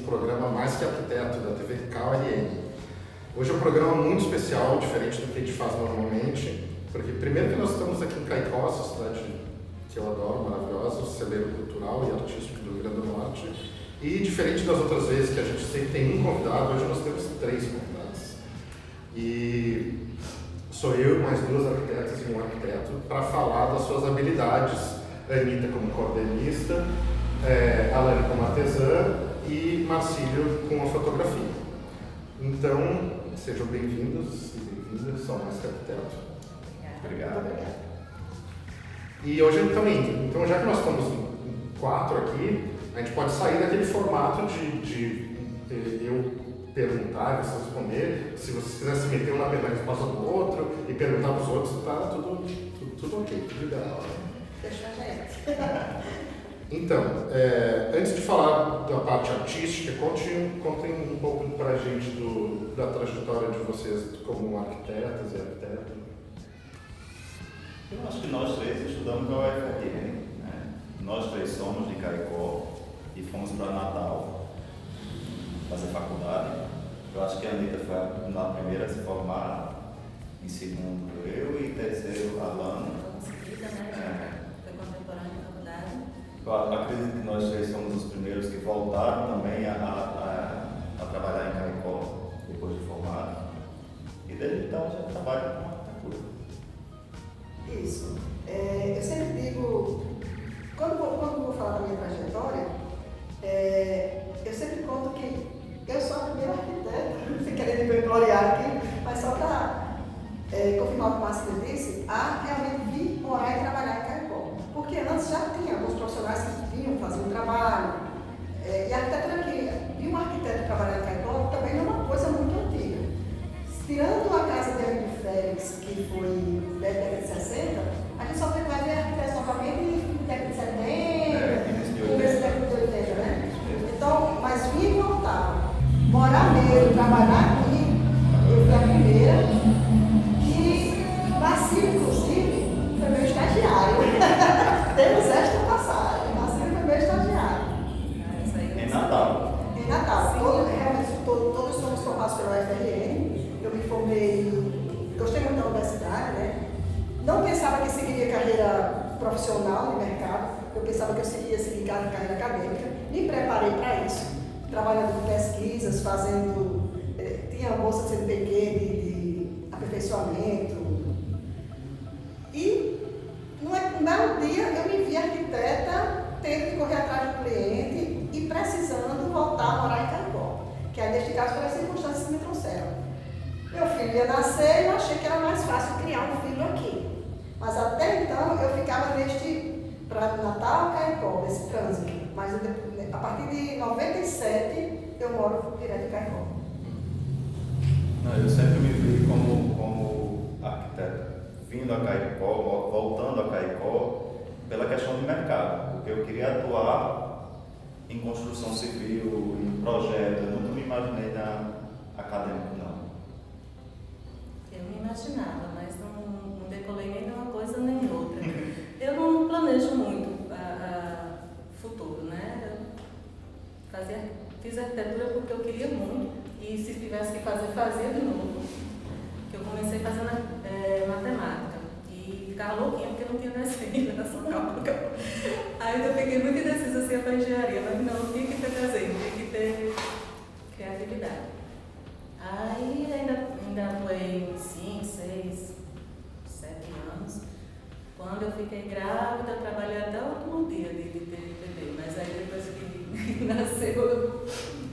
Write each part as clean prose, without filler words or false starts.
programa Mais Que Arquiteto, da TV KRN. Hoje é um programa muito especial, diferente do que a gente faz normalmente, porque primeiro que nós estamos aqui em Caicó, essa cidade que eu adoro, maravilhosa, o celeiro cultural e artístico do Rio Grande do Norte, e diferente das outras vezes que a gente sempre tem um convidado, hoje nós temos 3 convidados. E sou eu, mais 2 arquitetas e um arquiteto, para falar das suas habilidades. Anitta como cordenista, Alane como artesã e Marcílio com a fotografia. Então, sejam bem-vindos e bem-vindas ao Mais Que Arquiteto. Obrigado. E hoje também, então já que nós estamos em 4 aqui, a gente pode sair daquele formato de eu perguntar, você responder. Se vocês quiserem se meter um na pergunta, passa do outro e perguntar para os outros, tá tudo ok, tudo liberal. Então, antes de falar da parte artística, contem um pouco para a gente da trajetória de vocês como arquitetas e arquitetos. Eu acho que nós 3 estudamos na UFRN, né? Nós 3 somos de Caicó e fomos para Natal fazer faculdade. Eu acho que a Anitta foi a primeira a se formar, em segundo eu e terceiro a Alane. Eu acredito que nós 3 somos os primeiros que voltaram também a trabalhar em Caicó, depois de formado. E desde então já trabalho com arquitetura. Isso. Eu sempre digo, quando vou falar da minha trajetória, eu sempre conto que eu sou a primeira arquiteta, sem querer me gloriar aqui, mas só para confirmar o que o Márcio disse, a realmente vir morar e trabalhar em Caicó. Porque antes já tinha alguns profissionais que vinham fazer um trabalho. E a arquitetura aqui, vir um arquiteto trabalhar em Caicó também não é uma coisa muito antiga. Tirando a casa de Amigo Félix, que foi da década de 60, a gente só vai ver arquitetos novamente em década de 70, começo da década de 80, né? Então, mas vir e voltar, morar mesmo, trabalhar aqui, eu fui a primeira, que Marcílio, inclusive, foi meu estagiário. Temos esta passagem, Marcílio foi meu estagiário. Em Natal. Em Natal. Todos somos formados pela UFRN. Eu me formei, gostei muito da universidade, né? Não pensava que seguiria carreira profissional no mercado, eu pensava que eu ia seguir carreira acadêmica. Me preparei para isso, trabalhando com pesquisas, tinha a bolsa CNPq de aperfeiçoamento. E um belo dia eu me vi arquiteta, tendo que correr atrás do cliente e precisando voltar a morar em Caicó, que aí neste caso foram as circunstâncias que me trouxeram. Meu filho ia nascer e eu achei que era mais fácil criar um filho aqui. Mas até então eu ficava para Natal, Caicó, nesse trânsito. Mas a partir de 97 eu moro direto em Caicó. Não, eu sempre me vi como arquiteto, vindo a Caicó, voltando a Caicó, pela questão de mercado, porque eu queria atuar em construção civil, em projeto, eu nunca me imaginei na acadêmica, não. Eu me imaginava, mas não decolei nem de uma coisa nem outra. Eu não planejo muito futuro, né? Eu fiz arquitetura porque eu queria muito e se tivesse que fazer, fazia de novo. Eu comecei fazendo matemática e ficava louquinha porque não tinha desenho, era só cálculo. Aí eu fiquei muito indecisa assim para engenharia, mas não, tinha que ter desenho, tinha que ter criatividade. Aí ainda atuei 5, 6, 7 anos. Quando eu fiquei grávida, eu trabalhei até o último dia de ter bebê, mas aí depois que nasceu eu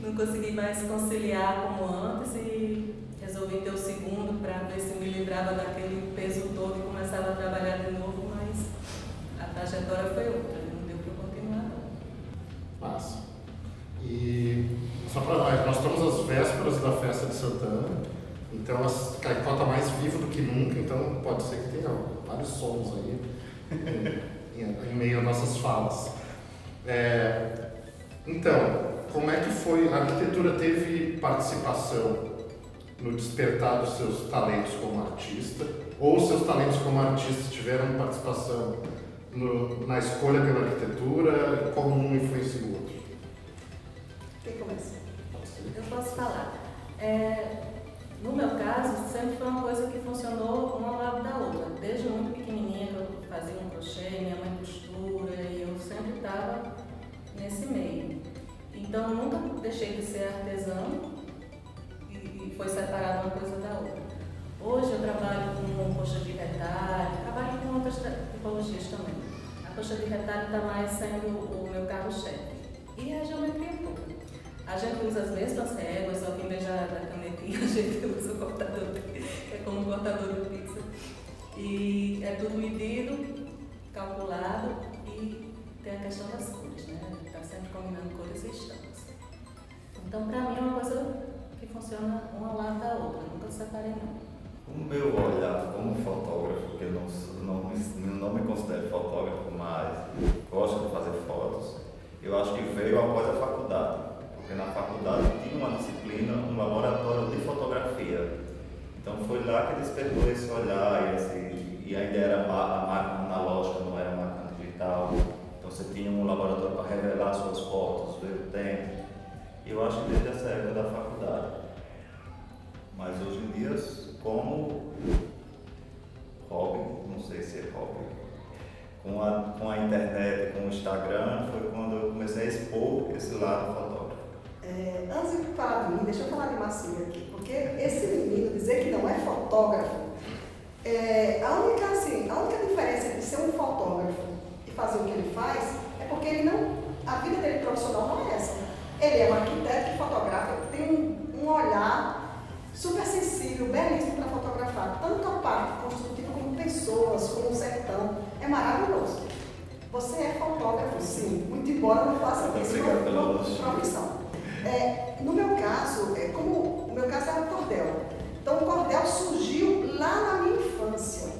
não consegui mais conciliar como antes e resolvi ter o segundo para ver se me livrava daquele peso todo e começava a trabalhar de novo, mas a trajetória foi outra, não deu para continuar não. Massa. E só para nós estamos às vésperas da festa de Santana, então Caicó está mais vivo do que nunca, então pode ser que tenha vários sons aí em meio às nossas falas. Então, como é que foi? A arquitetura teve participação no despertar dos seus talentos como artista? Ou os seus talentos como artista tiveram participação na escolha pela arquitetura? Como um influencia o outro? Quem começa? posso falar? No meu caso, sempre foi uma coisa que funcionou uma ao lado da outra. Desde muito pequenininha que eu fazia um crochê, minha mãe costura, e eu sempre estava nesse meio. Então, nunca deixei de ser artesã e foi separado uma coisa da outra. Hoje eu trabalho com coxa de retalho, trabalho com outras tipologias também. A coxa de retalho está mais sendo o meu carro-chefe. E a geometria pura. A gente usa as mesmas réguas, só que em vez da canetinha a gente usa o cortador, que é como um cortador de pizza. E é tudo medido, calculado e tem a questão das cores, né? Está sempre combinando cores e estampas. Então, para mim é uma coisa que funciona uma ao lado da outra, nunca separei não. O meu olhar como fotógrafo, que eu não me considero fotógrafo, mas gosto de fazer fotos, eu acho que veio após a faculdade, porque na faculdade tinha uma disciplina, um laboratório de fotografia. Então foi lá que despertou esse olhar, e ainda era a máquina analógica, não era máquina digital. Então você tinha um laboratório para revelar suas fotos, ver o tempo. Eu acho que desde essa época da faculdade. Mas hoje em dia, como hobby, não sei se é hobby, com a internet, com o Instagram, foi quando eu comecei a expor esse lado fotógrafo. Antes de falar de mim, deixa eu falar de Marcílio aqui, porque esse menino dizer que não é fotógrafo, a única diferença entre ser um fotógrafo e fazer o que ele faz é porque a vida dele profissional não é essa. Ele é um arquiteto que fotografa, tem um olhar super sensível, belíssimo para fotografar, tanto a parte construtiva como pessoas, como o sertão. É maravilhoso. Você é fotógrafo, sim, muito embora não faça isso como profissão. No meu caso, o meu caso é o cordel. Então o cordel surgiu lá na minha infância.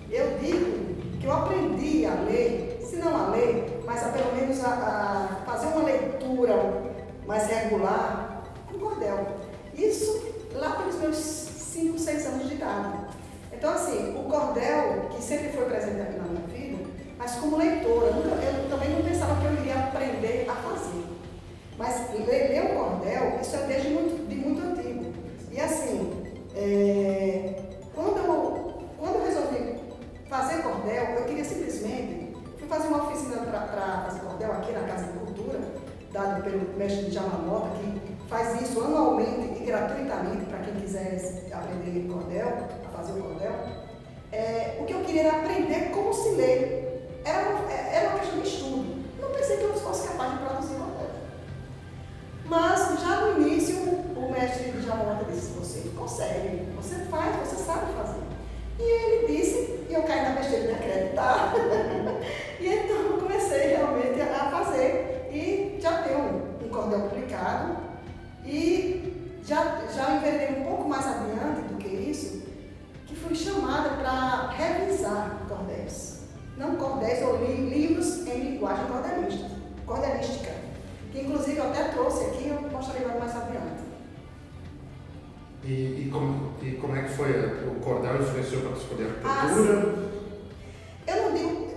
Eu digo que eu aprendi a ler, se não a ler, mas pelo menos a fazer uma leitura mais regular com cordel. Isso lá pelos meus 5, 6 anos de idade. Então assim, o cordel, que sempre foi presente aqui na minha vida, mas como leitora, eu também não pensava que eu iria aprender a fazer. Mas ler o cordel, isso é desde muito antigo. E assim, quando eu resolvi fazer cordel, eu queria simplesmente, fui fazer uma oficina para fazer cordel aqui na Casa de Cultura, dado pelo mestre Djalma, que faz isso anualmente e gratuitamente para quem quiser aprender cordel, a fazer o cordel. O que eu queria era aprender como se lê. Era uma questão de estudo. Não pensei que eu fosse capaz de produzir cordel. Mas já no início, o mestre Djalma disse: você consegue, você faz, você sabe fazer. E ele disse, e eu caí na besteira de acreditar. E então eu comecei realmente a fazer. E já tenho um cordel publicado. E já enveredei um pouco mais adiante do que isso, que fui chamada para revisar cordéis. Não cordéis, ou livros em linguagem cordelística. Que inclusive eu até trouxe aqui, eu mostrarei mais adiante. E como é que foi? O cordel influenciou para escolher arquitetura? Eu não digo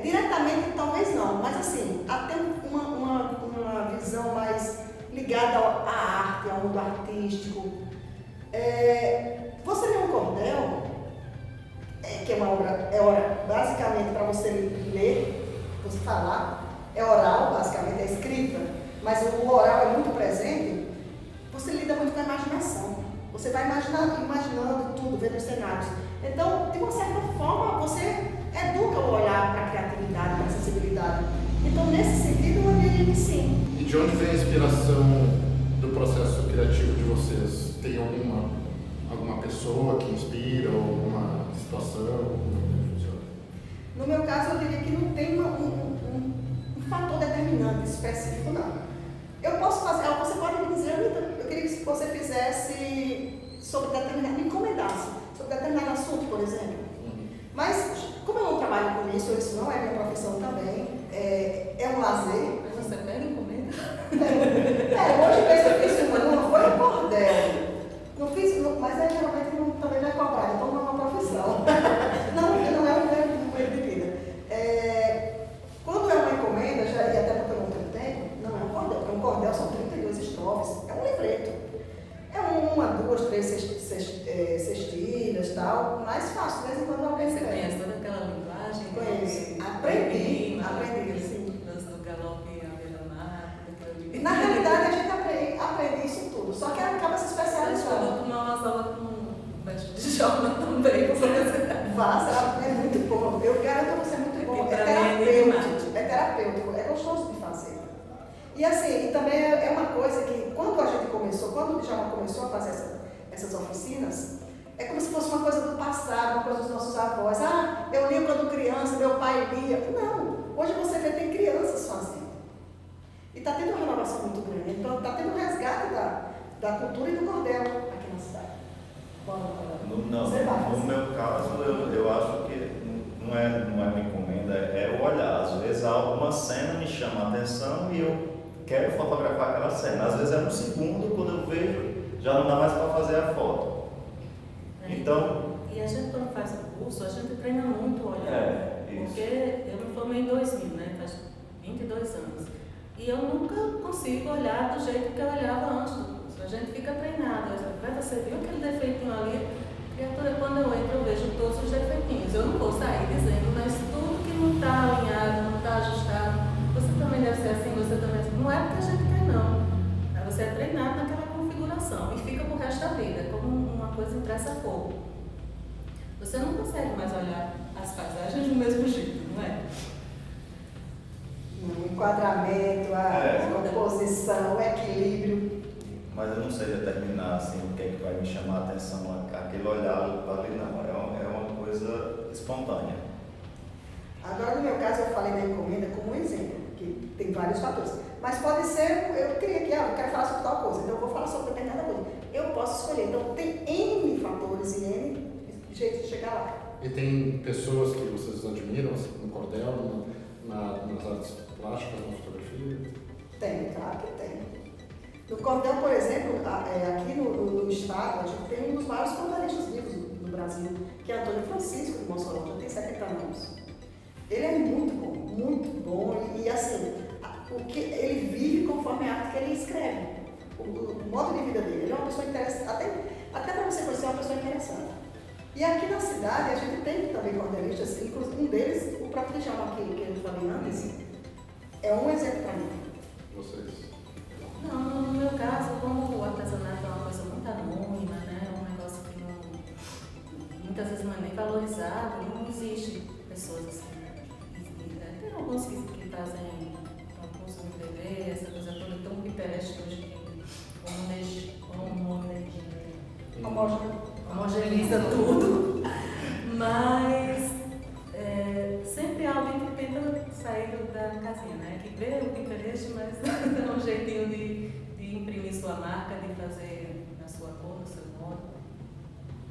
diretamente, talvez não, mas assim, até uma visão mais ligada à arte, ao mundo artístico. Você lê um cordel, que é uma obra basicamente para você ler, você falar, é oral, basicamente, é escrita, mas o oral é muito presente, você lida muito com a imaginação. Você vai imaginando tudo, vendo os cenários. Então, de uma certa forma, você educa o olhar para a criatividade, para a sensibilidade. Então, nesse sentido, eu diria que sim. E de onde vem a inspiração do processo criativo de vocês? Tem alguma pessoa que inspira, ou alguma situação? No meu caso, eu diria que não tem um fator determinante específico, não. Eu posso fazer, você pode me dizer: eu queria que você fizesse sobre determinado, me encomendasse sobre determinado assunto, por exemplo. Mas, como eu não trabalho com isso não é minha profissão também, é um lazer. Mas você pega encomenda? Hoje eu fiz uma, não foi um cordel. Não fiz, mas geralmente também não é cobrado, então não é uma profissão. não é um meio de vida. Quando é uma encomenda, e até porque eu não tenho tempo, não é um cordel, porque um cordel são 32 estrofes, é um livreto. e tal, mais fácil, de vez em quando alguém Você escreve. conhece toda aquela linguagem? Conheço. Aprendi, sim. Lance do galope à beira-mar, daquilo ali. Na realidade, a gente aprende isso tudo, só que acaba se Quando especializando. eu tomar uma aula com um mestre de jornal também, pra você. Vá, é muito bom. Eu garanto que você é muito bom. Porque É pra mim é terapêutico, é gostoso de fazer. E assim, e também é uma coisa que quando a gente começou, quando o Djalma começou a fazer essas oficinas, é como se fosse uma coisa do passado, uma coisa dos nossos avós. Ah, eu lia quando criança, meu pai lia. Não, hoje você vê, tem crianças fazendo. E está tendo uma renovação muito grande. Então está tendo um resgate da cultura e do cordel aqui na cidade. No meu caso, eu acho que não é uma encomenda, é o olhar. Às vezes alguma cena me chama a atenção e eu quero fotografar aquela cena. Às vezes é um segundo, quando eu vejo, já não dá mais para fazer a foto. Então, e a gente quando faz o curso, a gente treina muito o olhar. isso. Porque eu me formei em 2000, né? Faz 22 anos. E eu nunca consigo olhar do jeito que eu olhava antes do curso. A gente fica treinado. Você viu aquele defeitinho ali? Criatura, quando eu entro, eu vejo todos os defeitinhos. Eu não vou sair dizendo, mas tudo que não está alinhado, não está ajustado, você também deve ser assim, você também é assim. Não é porque a gente quer, não. Você é treinado naquela configuração e fica pro resto da vida, como uma coisa impressa a fogo. Você não consegue mais olhar as paisagens do mesmo jeito, não é? O enquadramento, a composição, o equilíbrio. Mas eu não sei determinar assim, o que é que vai me chamar a atenção, aquele olhar ali não, é uma coisa espontânea. Agora, no meu caso, eu falei da encomenda como um exemplo, que tem vários fatores. Mas pode ser, eu queria que, eu quero falar sobre tal coisa, então eu vou falar sobre determinada coisa. Eu posso escolher, então tem N fatores e N jeitos de chegar lá. E tem pessoas que vocês admiram, assim, no cordel, nas artes plásticas, na fotografia? Tem, claro que tem. No cordel, por exemplo, aqui no estado, a gente tem um dos maiores cordelistas vivos no Brasil, que é Antônio Francisco de Mossoró, já tem 70 anos. Ele é muito bom e assim, ele vive conforme a arte que ele escreve, o modo de vida dele. Ele é uma pessoa interessante, até para você conhecer, é uma pessoa interessante. E aqui na cidade a gente tem também cordelistas, inclusive um deles, o próprio Djalma que eu falei antes, é um exemplo para mim. Vocês? Não, no meu caso, como o artesanato é uma coisa muito anônima, né? Um negócio que muitas vezes não é nem valorizado, não existe pessoas assim. Tem alguns que fazem concurso no TV, essa coisa toda tão pinterest hoje que homogeneiza tudo, mas sempre há alguém que tenta sair da casinha, né? Que vê o Pinterest, mas dá um jeitinho de imprimir sua marca, de fazer na sua cor, no seu modo.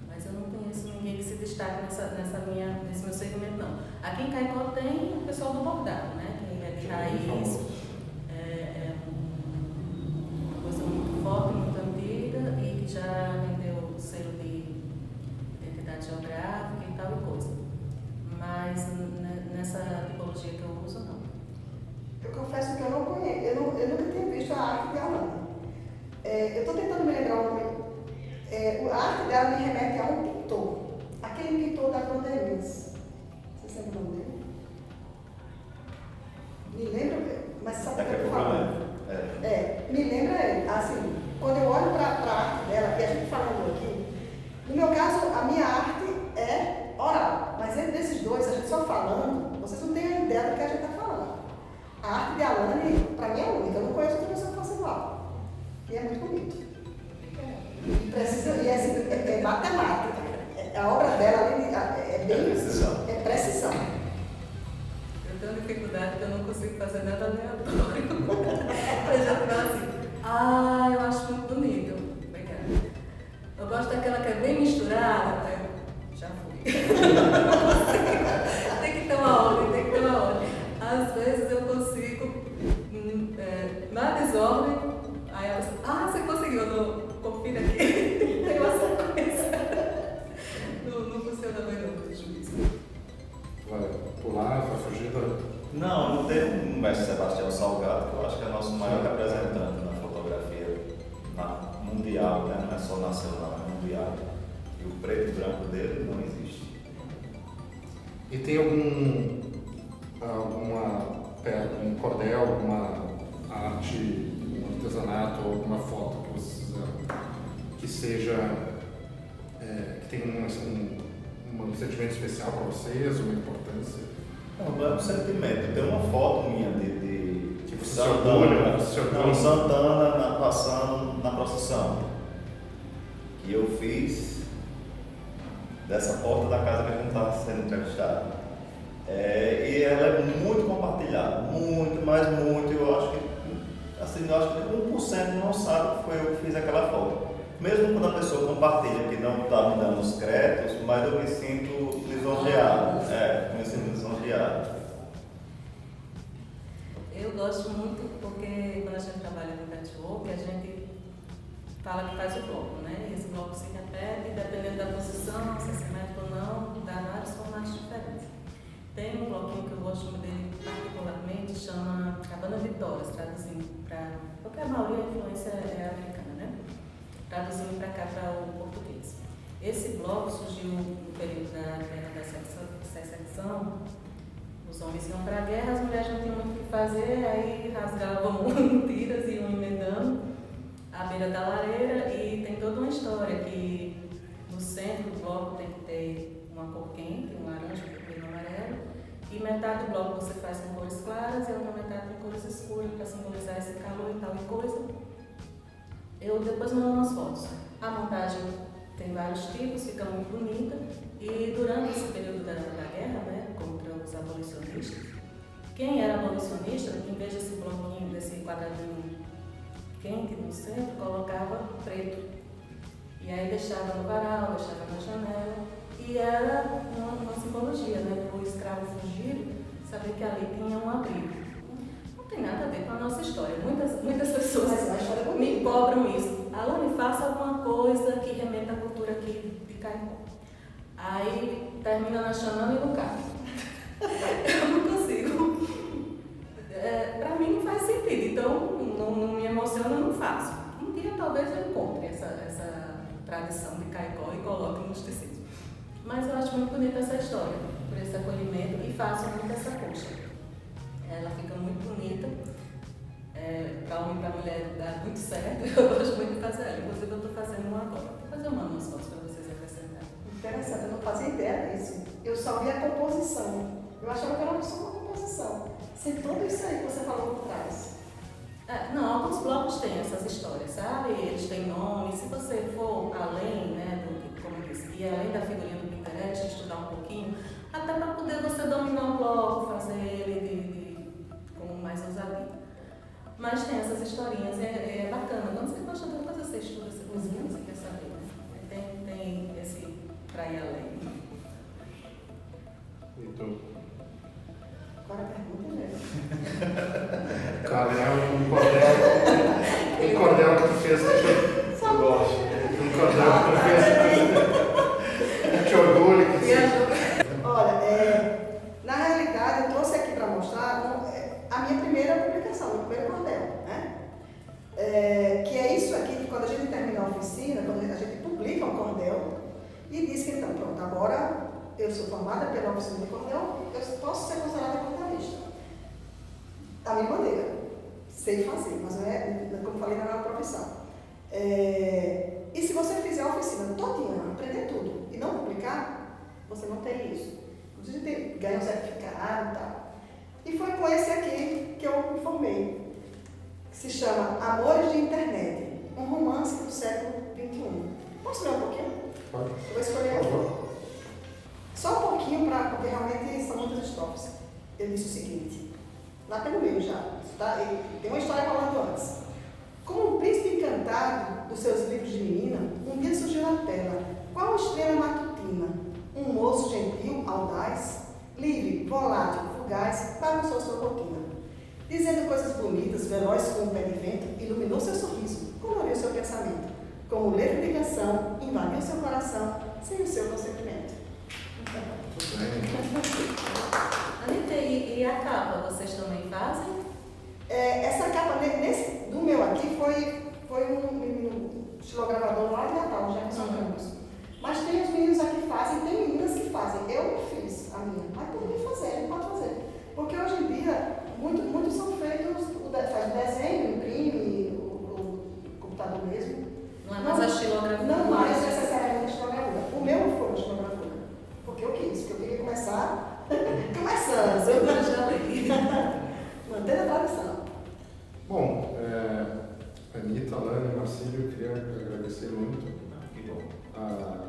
Mas eu não conheço ninguém que se destaque nesse meu segmento, não. Aqui em Caicó tem o pessoal do bordado, né? Que é de raiz, é uma coisa muito forte, muito antiga e que já vendeu o selo de identidade geográfica e tal coisa. Mas nessa tipologia que eu uso, não. Eu confesso que eu não conheço, eu nunca tinha visto a arte de Alane. Eu estou tentando me lembrar o nome. A arte dela me remete a um pintor, aquele pintor da Bandeirinhas. Você sabe o nome dele? Me lembra, mas sabe o que eu tô falando? Me lembra ele. Assim, quando eu olho para a arte dela, e a gente falando aqui, no meu caso, a minha arte é oral, mas entre esses dois, a gente só falando, vocês não têm a ideia do que a gente está falando. A arte de Alane, para mim, é única, eu não conheço outra pessoa que faça igual. E é muito bonito. É matemática. A obra dela é precisão. É precisão. Eu tenho dificuldade que eu não consigo fazer nada aleatório. Eu já falo assim, eu acho muito bonito. Obrigada. Eu gosto daquela que é bem misturada. Já fui. Tem que ter uma ordem, Às vezes eu consigo, na desordem, aí ela diz, você conseguiu, não, confira aqui. Tem uma sequência. Não funciona bem no juízo. Vai pular, vai fugir da... Não tem um mestre Sebastião Salgado, que eu acho que é nosso maior representante na fotografia mundial, né? Não é só nacional, é mundial. E o preto e branco dele não existe. E tem algum cordel, alguma arte, um artesanato, alguma foto que vocês fizeram que seja, que tenha um sentimento especial para vocês, uma importância? Não é um sentimento. Tem uma foto minha Que você Santana, se orgulha. Santana passando na procissão, que eu fiz dessa porta da casa que a gente está sendo entrevistado. E ela é muito compartilhada, muito, mas muito. Eu acho que 1% não sabe que foi eu que fiz aquela foto. Mesmo quando a pessoa compartilha que não está me dando os créditos, mas eu me sinto lisonjeado. Me sinto lisonjeado. Eu gosto muito porque quando a gente trabalha no patchwork, a gente fala que faz o bloco, né? E esse bloco se repete, dependendo da posição, se é simétrico ou não, dá vários formatos diferentes. Tem um bloquinho que eu gosto dele particularmente, chama Cabana Vitórias, traduzindo para... porque a maioria da influência é americana, né? Traduzindo para cá, para o português. Esse bloco surgiu no período da Guerra da Secessão. Os homens iam para a guerra, as mulheres não tinham muito o que fazer, aí rasgavam tiras e iam emendando à beira da lareira, e tem toda uma história que no centro do bloco tem que ter uma cor quente, um laranja, vermelho, amarelo, e metade do bloco você faz com cores claras e a outra metade com cores escuras para simbolizar esse calor e tal e coisa. Eu depois mando umas fotos. A montagem tem vários tipos, fica muito bonita, e durante esse período da guerra, né, contra os abolicionistas, quem era abolicionista, em vez desse bloquinho, desse quadradinho quente no centro, colocava preto. E aí deixava no varal, deixava na janela, e era uma simbologia, né, para o escravo fugido saber que ali tinha um abrigo. Não tem nada a ver com a nossa história. Muitas pessoas me cobram isso. Alane, faça alguma coisa que remeta à cultura aqui de Caicó. Aí termina na Xanana e no carro. Eu não consigo. Para mim não faz sentido, então não me emociona, eu não faço. Um dia talvez eu encontre essa tradição de Caicó e coloque nos tecidos. Mas eu acho muito bonita essa história, por esse acolhimento, e faço muito essa coxa. Ela fica muito bonita, para homem e para mulher dá muito certo, eu gosto muito de fazer ela. Inclusive eu estou fazendo uma agora. Depois eu mando umas fotos para vocês acrescentarem. Interessante, eu não fazia ideia disso. Eu só vi a composição. Eu achava que era só uma composição. Sem tudo isso aí que você falou por trás. Não, alguns blocos têm essas histórias, sabe? Eles têm nome. Se você for além, né, como eu disse, e além da figurinha do Pinterest, estudar um pouquinho, até para poder você dominar o bloco, fazer ele com mais ousadia. Mas tem essas historinhas, é bacana. Quando você gosta de uma coisa, você estuda, você cozinha, você quer saber, né? Tem esse para ir além. E tu? Agora a pergunta é Um cordel que tu fez que eu gosto. Um cordel que tu fez que te orgulha. Olha, na realidade, eu trouxe aqui para mostrar a minha primeira publicação, meu primeiro cordel, né? Que é isso aqui, que quando a gente termina a oficina, quando a gente publica um cordel, e diz que então, pronto, agora eu sou formada pela oficina de cordel, eu posso ser considerada cordelista. Da minha maneira, sei fazer, mas não é, como falei, não é uma profissão. E se você fizer a oficina todinha, aprender tudo e não publicar, você não tem isso. Inclusive ganha um certificado e tal. E foi com esse aqui que eu me formei, que se chama Amores de Internet, um romance do século XXI. Posso ler um pouquinho? Pode. Eu vou escolher aqui. Só um pouquinho, porque realmente são muitas estrofes. Eu disse o seguinte, lá pelo meio já, tá? Tem uma história rolando antes. Como um príncipe encantado dos seus livros de menina, um dia surgiu na tela, qual estrela matutina? Um moço gentil, audaz, livre, volátil, fugaz, bagunçou sua rotina. Dizendo coisas bonitas, veloz como um pé de vento, iluminou seu sorriso, coloriu seu pensamento. Como letra de canção, invadiu seu coração, sem o seu consentimento. Tudo bem. Anitta, e a capa, vocês também fazem? Essa capa do meu aqui foi um estilogravador lá de Natal, já que são Campos. Mas tem os meninos aqui Mantendo a tradição. Bom, Anitta, Alane, Marcílio, eu queria agradecer muito Que bom. a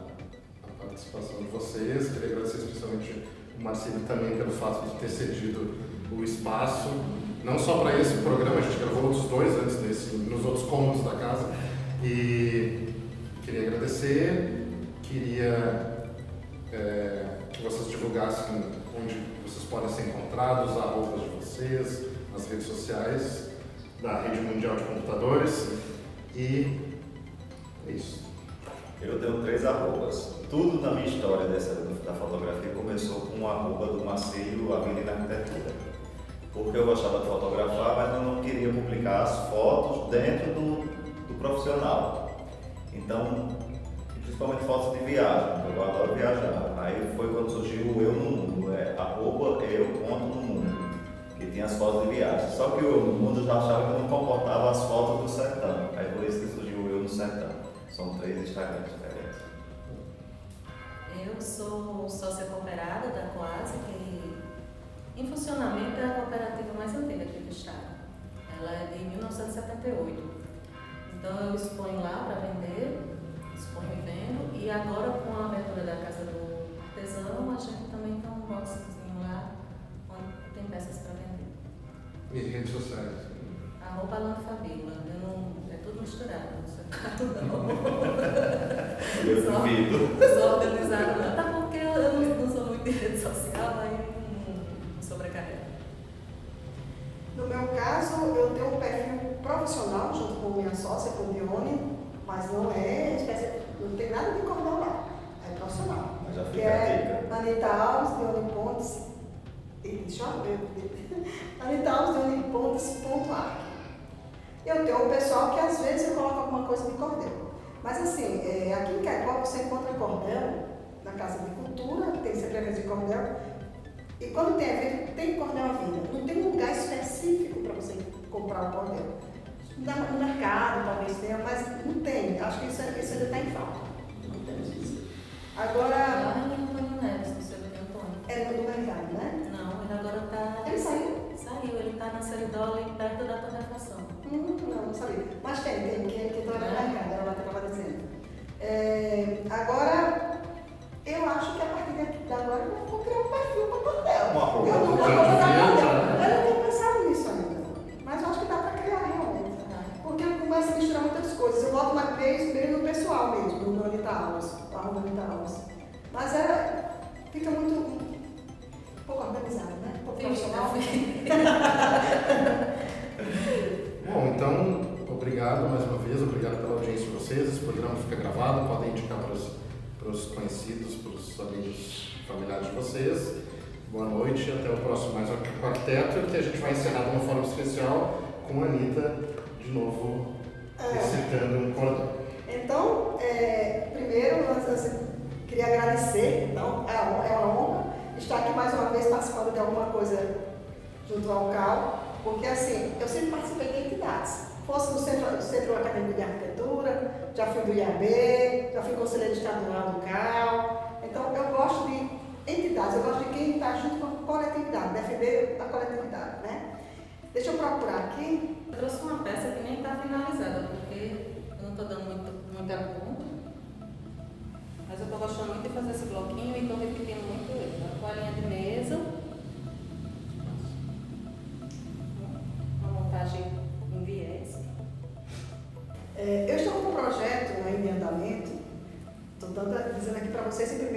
participação de vocês. Queria agradecer especialmente o Marcílio também pelo fato de ter cedido o espaço, não só para esse programa, a gente gravou outros dois antes desse, nos outros cômodos da casa. E queria agradecer, queria que vocês divulgassem onde vocês podem ser encontrados, os arrobas de vocês, nas redes sociais da Rede Mundial de Computadores. E é isso. Eu tenho 3 arrobas. Tudo na minha história da fotografia começou com um arroba do Marcílio Avenida Arquitetura. Porque eu gostava de fotografar, mas eu não queria publicar as fotos dentro do profissional. Então, principalmente fotos de viagem, eu adoro viajar. Aí foi quando surgiu o Eu no Mundo, arroba eu ponto no mundo, que tinha as fotos de viagem. Só que o Eu no Mundo já achava que não comportava as fotos do sertão. Aí por isso que surgiu o Eu no Sertão. São 3 Instagrams diferentes. Eu sou sócia cooperada da Coasa, que em funcionamento é a cooperativa mais antiga aqui do estado. Ela é de 1978. Então eu exponho lá para vender, exponho e vendo, e agora com a abertura da Casa do Tesão, a gente também tem um boxzinho lá onde tem peças para vender. E redes sociais. Arroba Alane Fabíola, é tudo misturado, não sei não. Eu duvido. Sou organizada, não, até porque eu não sou muito de rede social, aí não sobrecarrego. No meu caso, eu tenho um perfil profissional junto com minha sócia, com o Dione, mas não tem nada de cordão lá, é profissional. Mas já Que fica a é dica. Anitta Alves, Dione Pontes, deixa eu ver, Anitta Alves, Dione Pontes.arc. Eu tenho um pessoal que às vezes eu coloco alguma coisa de cordel. Mas assim, aqui em Caicó você encontra cordel na Casa de Cultura, que tem sempre evento de cordel. E quando tem evento, tem cordel à venda. Não tem um lugar específico para você comprar o cordel. No mercado talvez tenha, mas não tem. Acho que isso ainda está em falta. Não temos isso. Agora. Lá em Antônio Neves, no seu de Antônio. É do mercado, né? Não, ele agora está. Ele saiu? Saiu, ele está na Seridó, ali perto da torrefação. Não sabia. Mas tem que trabalha no mercado, era lá que eu estava dizendo. Agora, eu acho que a partir de agora eu vou criar um perfil para o cordel. Uma arroba. Eu não vou Já botar devia, cordel. já. Eu não tinha pensado nisso ainda. Mas eu acho que dá para criar realmente. Porque eu começo a misturar muitas coisas. Eu boto uma vez meio no pessoal mesmo, no Anitta Alves, o arroba Anitta Alves. Mas fica muito um pouco organizado, né? Um pouco profissional. Bom, então, obrigado mais uma vez, obrigado pela audiência de vocês. Esse programa fica gravado, podem indicar para os conhecidos, para os amigos familiares de vocês. Boa noite, até o próximo Mais um Quarteto, que a gente vai encerrar de uma forma especial com a Anitta, de novo, recitando um cordão. Então, primeiro, eu queria agradecer, então, é uma honra estar aqui mais uma vez participando de alguma coisa junto ao CAL, porque assim, eu sempre participei de entidades. Fosse no Centro Acadêmico de Arquitetura, já fui do IAB, já fui conselheiro estadual do CAL. Então, eu gosto de entidades, eu gosto de quem está junto com a coletividade, defender a coletividade, né? Deixa eu procurar aqui. Eu trouxe uma peça que nem está finalizada, porque eu não estou dando muita conta. Mas eu estou gostando muito de fazer esse bloquinho e estou repetindo muito ele. Uma toalhinha de mesa. Uma montagem em viés. Eu estou com um projeto em andamento, estou dizendo aqui para vocês em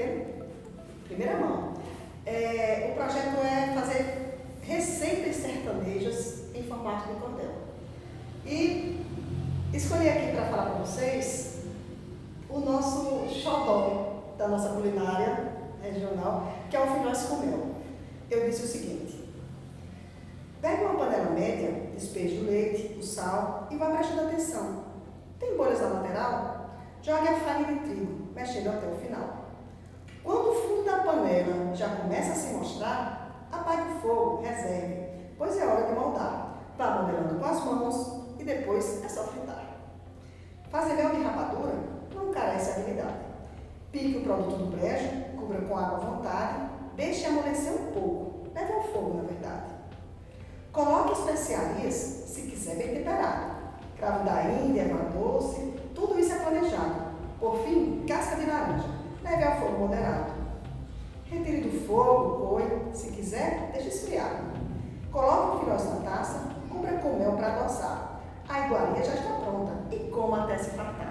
primeira mão. O projeto é fazer receitas sertanejas em formato de cordel. E escolhi aqui para falar para vocês o nosso xodó da nossa culinária regional, que é o filhote com mel. Eu disse o seguinte: pega uma panela média, despeje o leite, o sal e vá prestando atenção. Tem bolhas na lateral? Jogue a farinha de trigo, mexendo até o final. Quando o fundo da panela já começa a se mostrar, apague o fogo, reserve, pois é hora de moldar. Vá modelando com as mãos e depois é só fritar. Fazer mel de rapadura não carece de habilidade. Pique o produto do brejo, cubra com água à vontade, deixe amolecer um pouco, leve ao fogo na verdade. Coloque especiarias, se quiser, bem temperado. Cravo da Índia, erva doce, tudo isso é planejado. Por fim, casca de laranja. Leve ao fogo moderado. Retire do fogo, coe, se quiser, deixe esfriar. Coloque o filhote na taça, cubra com mel para adoçar. A iguaria já está pronta e coma até se fartar.